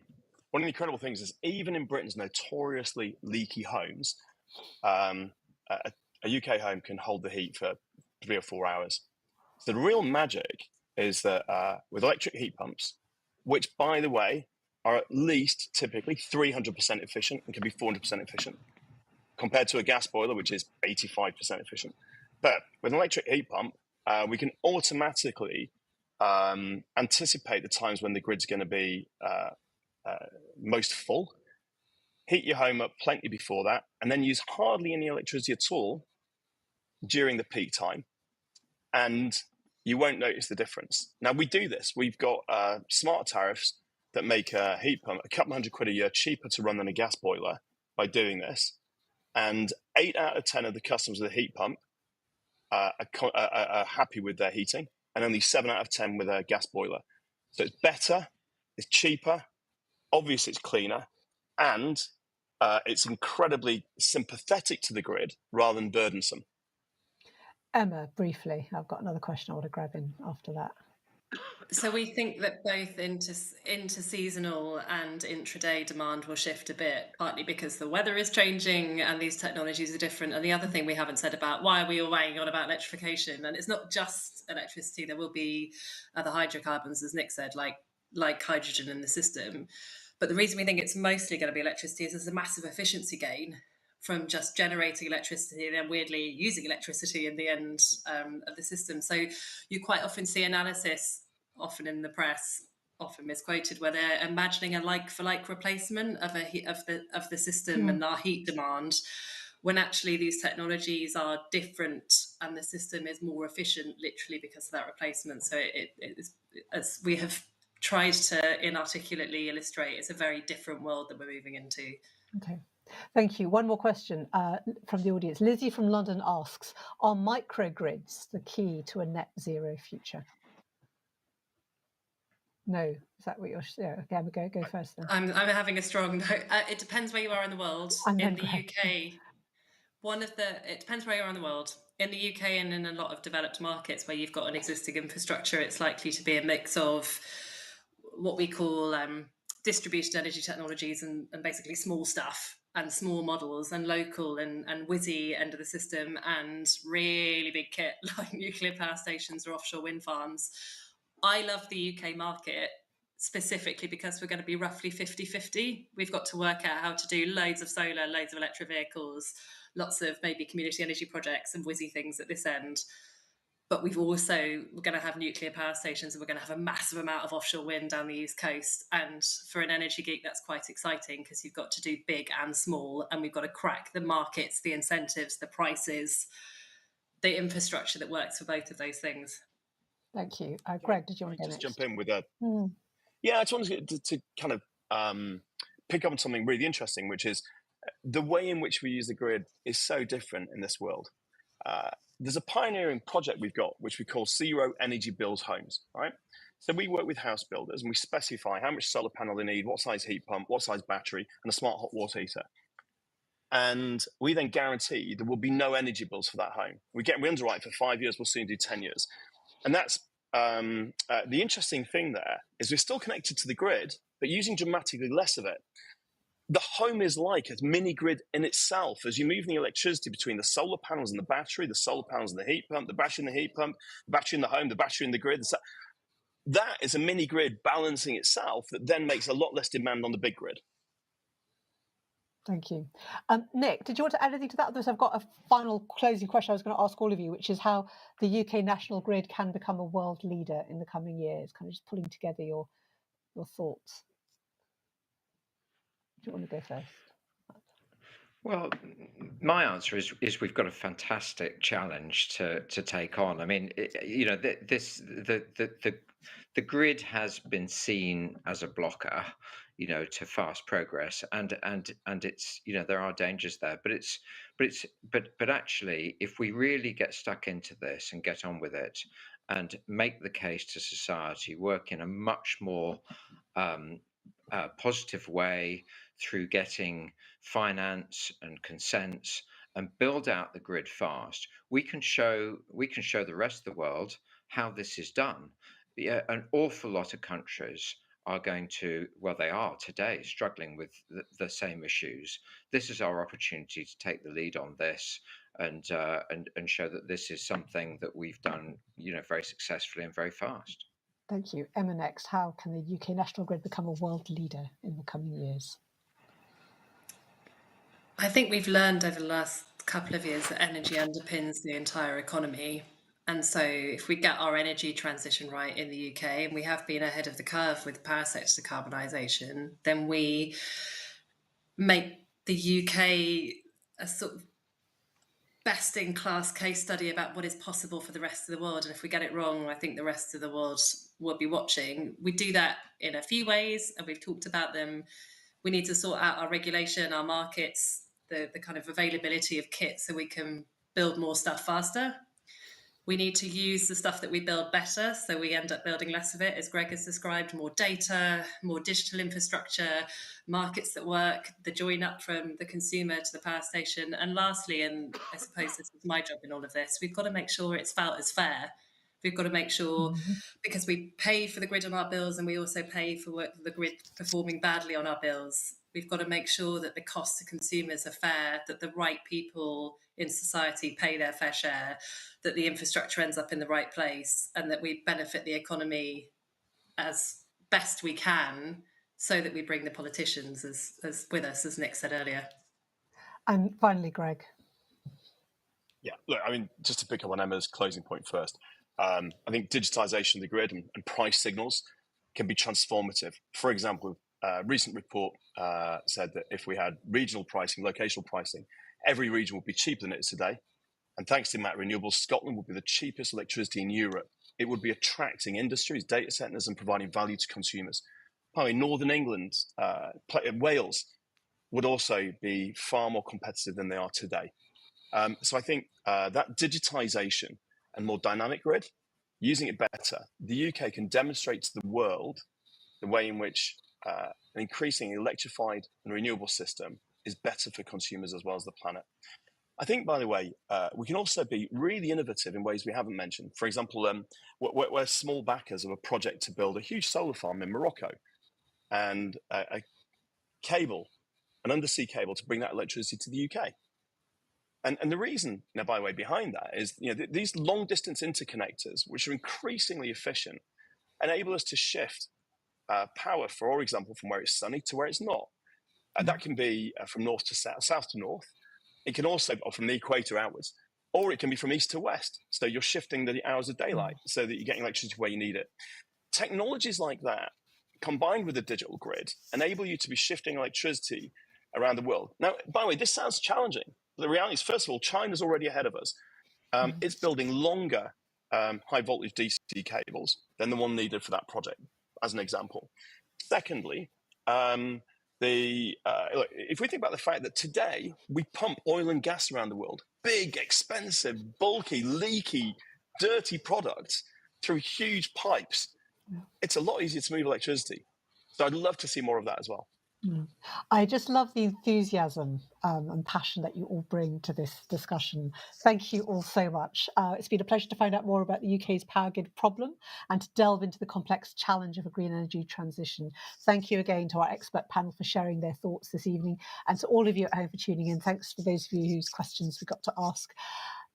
of the incredible things is even in Britain's notoriously leaky homes, a UK home can hold the heat for 3 or 4 hours. So the real magic is that with electric heat pumps, which, by the way, are at least typically 300% efficient and can be 400% efficient, compared to a gas boiler, which is 85% efficient. But with an electric heat pump, we can automatically anticipate the times when the grid's going to be most full, heat your home up plenty before that, and then use hardly any electricity at all during the peak time. And you won't notice the difference. Now, we do this. We've got smart tariffs that make a heat pump a couple £100 a year cheaper to run than a gas boiler by doing this. And 8 out of 10 of the customers with a heat pump are happy with their heating, and only 7 out of 10 with a gas boiler. So it's better, it's cheaper, obviously it's cleaner, and it's incredibly sympathetic to the grid rather than burdensome. Emma, briefly, I've got another question I want to grab in after that. So we think that both inter-seasonal and intraday demand will shift a bit, partly because the weather is changing and these technologies are different. And the other thing we haven't said about why are we all weighing on about electrification, and it's not just electricity. There will be other hydrocarbons, as Nick said, like hydrogen in the system. But the reason we think it's mostly going to be electricity is there's a massive efficiency gain from just generating electricity and then weirdly using electricity in the end of the system. So you quite often see analysis, often in the press, often misquoted, where they're imagining a like-for-like replacement of the system and our heat demand, when actually these technologies are different and the system is more efficient, literally because of that replacement. So it is, as we have tried to inarticulately illustrate, it's a very different world that we're moving into. Okay. Thank you. One more question from the audience. Lizzie from London asks, are microgrids the key to a net zero future? No, is that what you're saying? Okay, go first then. I'm having a strong no. It depends where you are in the world. In the UK, it depends where you are in the world. In the UK and in a lot of developed markets where you've got an existing infrastructure, it's likely to be a mix of what we call distributed energy technologies and basically small stuff and small models, and local and whizzy end of the system, and really big kit like nuclear power stations or offshore wind farms. I love the UK market specifically because we're going to be roughly 50-50. We've got to work out how to do loads of solar, loads of electric vehicles, lots of maybe community energy projects and whizzy things at this end. But we're going to have nuclear power stations, and we're going to have a massive amount of offshore wind down the East Coast. And for an energy geek, that's quite exciting because you've got to do big and small, and we've got to crack the markets, the incentives, the prices, the infrastructure that works for both of those things. Thank you. Greg, did you want to just jump in with that? Yeah, I just wanted to kind of pick up on something really interesting, which is the way in which we use the grid is so different in this world. There's a pioneering project we've got, which we call Zero Energy Builds Homes, right? So we work with house builders and we specify how much solar panel they need, what size heat pump, what size battery, and a smart hot water heater. And we then guarantee there will be no energy bills for that home. We underwrite for 5 years, we'll soon do 10 years. And that's the interesting thing there is we're still connected to the grid, but using dramatically less of it. The home is like a mini grid in itself as you move the electricity between the solar panels and the battery, the solar panels and the heat pump, the battery and the heat pump, the battery in the home, the battery in the grid. That is a mini grid balancing itself that then makes a lot less demand on the big grid. Thank you. Nick, did you want to add anything to that? Otherwise, I've got a final closing question I was going to ask all of you, which is how the UK national grid can become a world leader in the coming years, kind of just pulling together your thoughts. Do you want to go first? Well, my answer is we've got a fantastic challenge to take on. I mean, the grid has been seen as a blocker, to fast progress, and it's, there are dangers there, but actually, if we really get stuck into this and get on with it and make the case to society, work in a much more positive way through getting finance and consents and build out the grid fast, we can show the rest of the world how this is done. An awful lot of countries are going to, well, they are today struggling with the same issues. This is our opportunity to take the lead on this and show that this is something that we've done, very successfully and very fast. Thank you. Emma, next, how can the UK national grid become a world leader in the coming years? I think we've learned over the last couple of years that energy underpins the entire economy. And so if we get our energy transition right in the UK, and we have been ahead of the curve with power sector decarbonisation, then we make the UK a sort of best-in-class case study about what is possible for the rest of the world. And if we get it wrong, I think the rest of the world will be watching. We do that in a few ways, and we've talked about them. We need to sort out our regulation, our markets, the kind of availability of kit so we can build more stuff faster. We need to use the stuff that we build better, so we end up building less of it, as Greg has described, more data, more digital infrastructure, markets that work, the join up from the consumer to the power station. And lastly, and I suppose this is my job in all of this, we've got to make sure it's felt as fair. We've got to make sure, because we pay for the grid on our bills and we also pay for the grid performing badly on our bills, we've got to make sure that the costs to consumers are fair, that the right people in society pay their fair share, that the infrastructure ends up in the right place, and that we benefit the economy as best we can, so that we bring the politicians as with us, as Nick said earlier. And finally, Greg. Yeah, look, I mean, just to pick up on Emma's closing point first, I think digitisation of the grid and price signals can be transformative. For example, a recent report said that if we had regional pricing, locational pricing, every region would be cheaper than it is today. And thanks to Renewables, Scotland would be the cheapest electricity in Europe. It would be attracting industries, data centres, and providing value to consumers. Probably Northern England, Wales would also be far more competitive than they are today. So I think that digitisation and more dynamic grid, using it better, the UK can demonstrate to the world the way in which an increasingly electrified and renewable system is better for consumers as well as the planet. I think, by the way, we can also be really innovative in ways we haven't mentioned. For example, we're small backers of a project to build a huge solar farm in Morocco, and a cable, an undersea cable to bring that electricity to the UK. And the reason, by the way, behind that is these long distance interconnectors, which are increasingly efficient, enable us to shift power, for example, from where it's sunny to where it's not. That can be from north to south, south to north. It can also be from the equator outwards, or it can be from east to west. So you're shifting the hours of daylight so that you're getting electricity where you need it. Technologies like that, combined with the digital grid, enable you to be shifting electricity around the world. Now, by the way, this sounds challenging. But the reality is, first of all, China's already ahead of us. It's building longer high voltage DC cables than the one needed for that project, as an example. Secondly, if we think about the fact that today we pump oil and gas around the world, big, expensive, bulky, leaky, dirty products through huge pipes, it's a lot easier to move electricity. So I'd love to see more of that as well. I just love the enthusiasm and passion that you all bring to this discussion. Thank you all so much. It's been a pleasure to find out more about the UK's power grid problem and to delve into the complex challenge of a green energy transition. Thank you again to our expert panel for sharing their thoughts this evening, and to all of you at home for tuning in. Thanks for those of you whose questions we got to ask.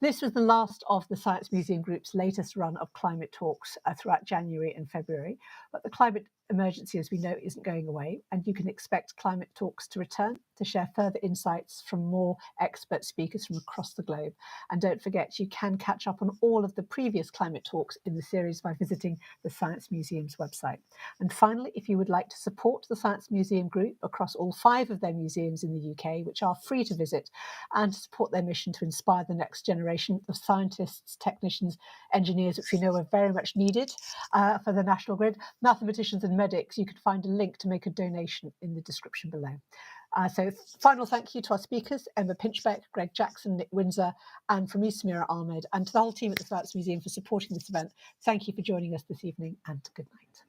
This was the last of the Science Museum Group's latest run of climate talks throughout January and February. But the climate emergency, as we know, isn't going away, and you can expect climate talks to return to share further insights from more expert speakers from across the globe. And don't forget, you can catch up on all of the previous climate talks in the series by visiting the Science Museum's website. And finally, if you would like to support the Science Museum Group across all 5 of their museums in the UK, which are free to visit, and to support their mission to inspire the next generation of scientists, technicians, engineers, which we know are very much needed for the national grid, mathematicians and medics, you can find a link to make a donation in the description below. So final thank you to our speakers, Emma Pinchbeck, Greg Jackson, Nick Windsor, and from me, Samira Ahmed, and to the whole team at the Science Museum for supporting this event. Thank you for joining us this evening, and good night.